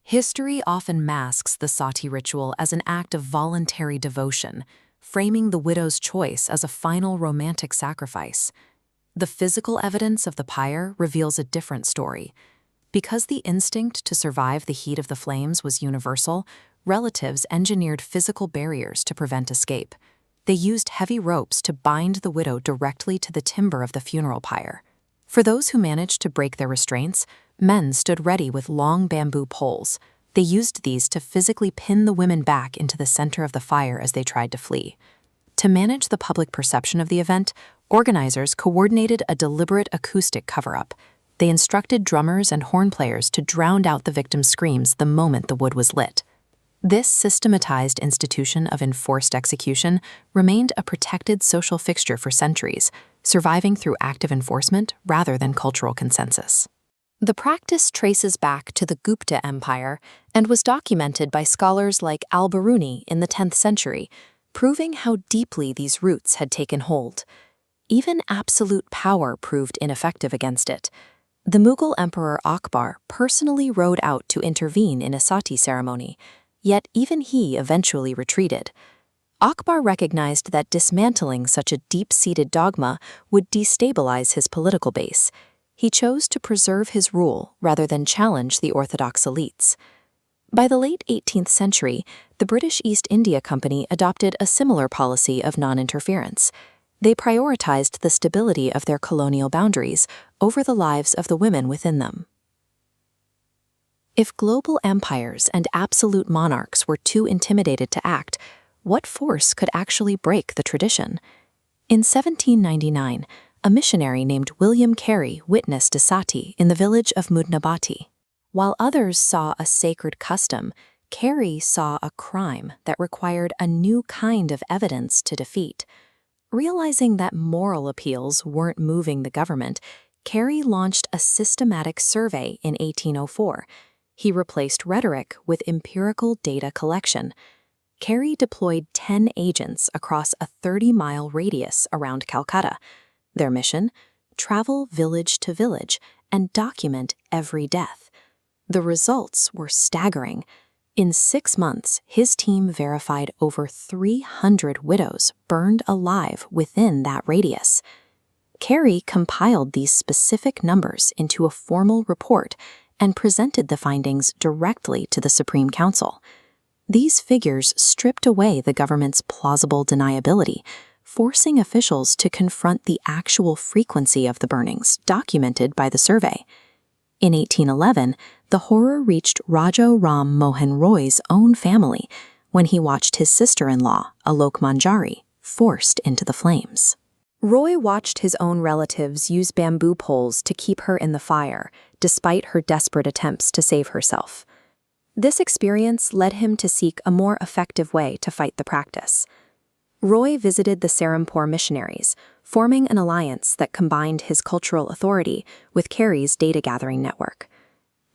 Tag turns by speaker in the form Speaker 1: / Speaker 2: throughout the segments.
Speaker 1: History often masks the Sati ritual as an act of voluntary devotion, framing the widow's choice as a final romantic sacrifice. The physical evidence of the pyre reveals a different story. Because the instinct to survive the heat of the flames was universal, relatives engineered physical barriers to prevent escape. They used heavy ropes to bind the widow directly to the timber of the funeral pyre. For those who managed to break their restraints, men stood ready with long bamboo poles. They used these to physically pin the women back into the center of the fire as they tried to flee. To manage the public perception of the event, organizers coordinated a deliberate acoustic cover-up. They instructed drummers and horn players to drown out the victims' screams the moment the wood was lit. This systematized institution of enforced execution remained a protected social fixture for centuries, surviving through active enforcement rather than cultural consensus. The practice traces back to the Gupta Empire and was documented by scholars like al-Biruni in the 10th century, proving how deeply these roots had taken hold. Even absolute power proved ineffective against it. The Mughal Emperor Akbar personally rode out to intervene in a sati ceremony, yet even he eventually retreated. Akbar recognized that dismantling such a deep-seated dogma would destabilize his political base. He chose to preserve his rule rather than challenge the orthodox elites. By the late 18th century, the British East India Company adopted a similar policy of non-interference. They prioritized the stability of their colonial boundaries over the lives of the women within them. If global empires and absolute monarchs were too intimidated to act, what force could actually break the tradition? In 1799, a missionary named William Carey witnessed a sati in the village of Mudnabati. While others saw a sacred custom, Carey saw a crime that required a new kind of evidence to defeat. Realizing that moral appeals weren't moving the government, Carey launched a systematic survey in 1804. He replaced rhetoric with empirical data collection. Carey deployed 10 agents across a 30-mile radius around Calcutta. Their mission? Travel village to village and document every death. The results were staggering. In 6 months, his team verified over 300 widows burned alive within that radius. Carey compiled these specific numbers into a formal report and presented the findings directly to the Supreme Council. These figures stripped away the government's plausible deniability, forcing officials to confront the actual frequency of the burnings documented by the survey. In 1811, the horror reached Rajahmundry Roy's own family when he watched his sister-in-law, Alok Manjari, forced into the flames. Roy watched his own relatives use bamboo poles to keep her in the fire, despite her desperate attempts to save herself. This experience led him to seek a more effective way to fight the practice. Roy visited the Serampore missionaries, forming an alliance that combined his cultural authority with Carey's data-gathering network.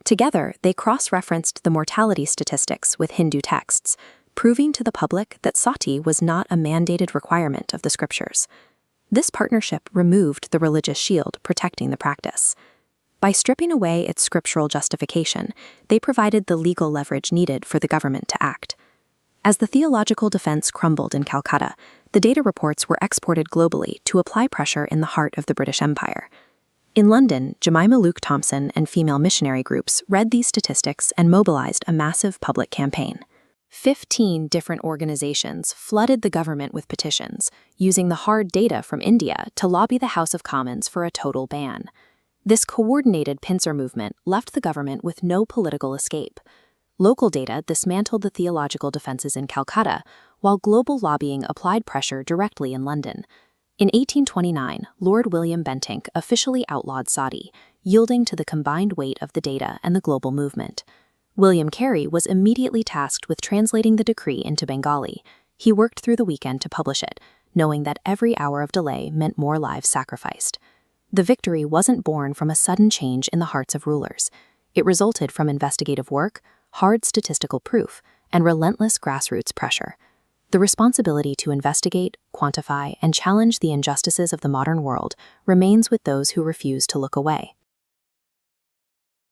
Speaker 1: Together, they cross-referenced the mortality statistics with Hindu texts, proving to the public that sati was not a mandated requirement of the scriptures. This partnership removed the religious shield protecting the practice. By stripping away its scriptural justification, they provided the legal leverage needed for the government to act. As the theological defense crumbled in Calcutta, the data reports were exported globally to apply pressure in the heart of the British Empire. In London, Jemima Luke Thompson and female missionary groups read these statistics and mobilized a massive public campaign. 15 different organizations flooded the government with petitions, using the hard data from India to lobby the House of Commons for a total ban. This coordinated pincer movement left the government with no political escape. Local data dismantled the theological defenses in Calcutta, while global lobbying applied pressure directly in London. In 1829, Lord William Bentinck officially outlawed sati, yielding to the combined weight of the data and the global movement. William Carey was immediately tasked with translating the decree into Bengali. He worked through the weekend to publish it, knowing that every hour of delay meant more lives sacrificed. The victory wasn't born from a sudden change in the hearts of rulers. It resulted from investigative work, hard statistical proof, and relentless grassroots pressure. The responsibility to investigate, quantify, and challenge the injustices of the modern world remains with those who refuse to look away.